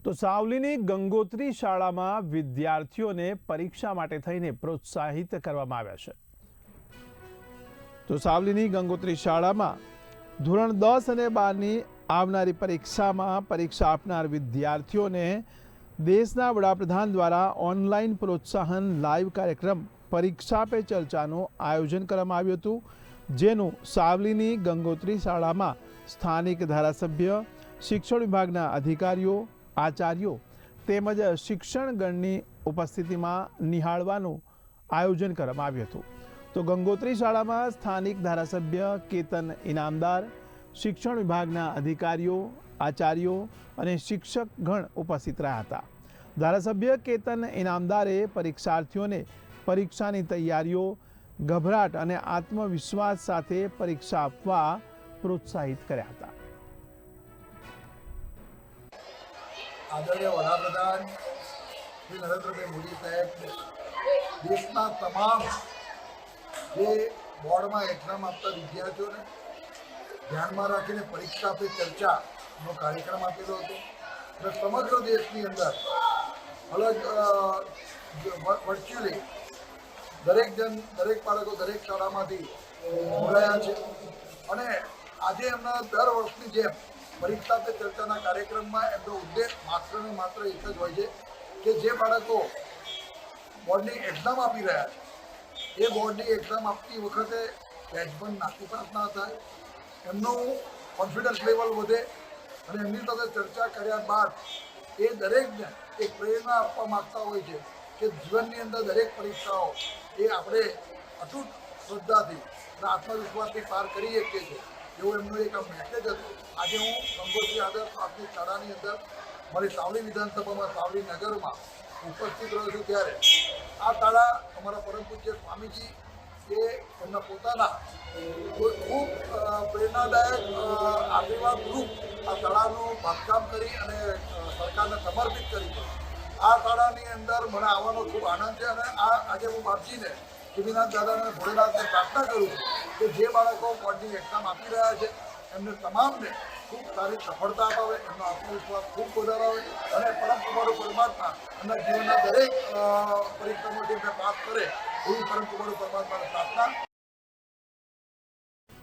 તો સાવલીની ગંગોત્રી શાળામાં વિદ્યાર્થીઓને પરીક્ષા માટે થઈને પ્રોત્સાહિત કરવામાં આવ્યા છે। તો સાવલીની ગંગોત્રી શાળામાં ધોરણ 10 અને 12ની આવનારી પરીક્ષામાં પરીક્ષા આપનાર વિદ્યાર્થીઓને દેશના વડાપ્રધાન દ્વારા ઓનલાઈન પ્રોત્સાહન લાઈવ કાર્યક્રમ પરીક્ષા પે ચર્ચાનું આયોજન કરવામાં આવ્યું હતું, જેનું સાવલીની ગંગોત્રી શાળામાં સ્થાનિક ધારાસભ્ય, શિક્ષણ વિભાગના અધિકારીઓ, આચાર્યો તેમજ શિક્ષણગણની ઉપસ્થિતિમાં નિહાળવાનું આયોજન કરવામાં આવ્યું હતું। તો ગંગોત્રી શાળામાં સ્થાનિક ધારાસભ્ય કેતન ઇનામદાર, શિક્ષણ વિભાગના અધિકારીઓ, આચાર્યો અને શિક્ષકગણ ઉપસ્થિત રહ્યા હતા। ધારાસભ્ય કેતન ઇનામદારે પરીક્ષાર્થીઓને પરીક્ષાની તૈયારીઓ, ગભરાટ અને આત્મવિશ્વાસ સાથે પરીક્ષા આપવા પ્રોત્સાહિત કર્યા હતા। आदरणीय वडाप्रधान श्री नरेंद्रभाई मोदी साहेब देशना तमाम जे बोर्ड में एग्जाम आपता विद्यार्थियों ने ध्यान में रखी परीक्षा पे चर्चा नो कार्यक्रम आपेलो हतो। समग्र देशनी अंदर अलग वर्च्युअली दरेक बाळको दरेक शाळामांथी जोडाया छे अने आज एमना दर वर्षनी जेम परीक्षा पे चर्चा कार्यक्रम में एमनो उद्देश्य मात्र ने मात्र एक ज होय छे कि जे बाळको बोर्डनी एक्जाम आपी रह्या छे ए बोर्डनी एक्जाम आपती वखते बेचबंद नाखुशात ना थाय, एमनो कॉन्फिडन्स लेवल वधे अने एमनी साथे चर्चा कर्या बाद ए दरेकने एक प्रेरणा आपवा मागता होय छे कि जीवननी अंदर दरेक परीक्षाओ ए आपणे अटूट श्रद्धाथी अने आत्मविश्वासथी पार करी शकीए छीए एवो एमनो एक मेसेज हतो। आज हूँ गंगोत्री आदर्श प्राथमिक शाळानी अंदर मारी सावली विधानसभा सावली नगर में उपस्थित रह्यो छुं त्यारे आ शाळा अमरा परम पूज्य स्वामीजी ए एमना पोताना खूब प्रेरणादायक आशीर्वाद रूप आ शाळानुं बांधकाम करी अने सरकारने समर्पित करी छे। आ शाळानी अंदर मने आवવાનો खूब आनंद छे अने आज हूँ बापजीने शिवीनाथ दादाने भोलेनाथने प्रार्थना करूँ कि जे बाळको बोर्डनी एक्जाम आपी रह्या छे एमने तमामने खूब सारी सफलता अपावे, एमनो आत्मविश्वास खूब वधारावे अने परम कुमारो परमात्मा एमना जीवनना दरेक परीक्षामांथी एमने पास करे एवी परम कुमारो परमात्माने प्रार्थना।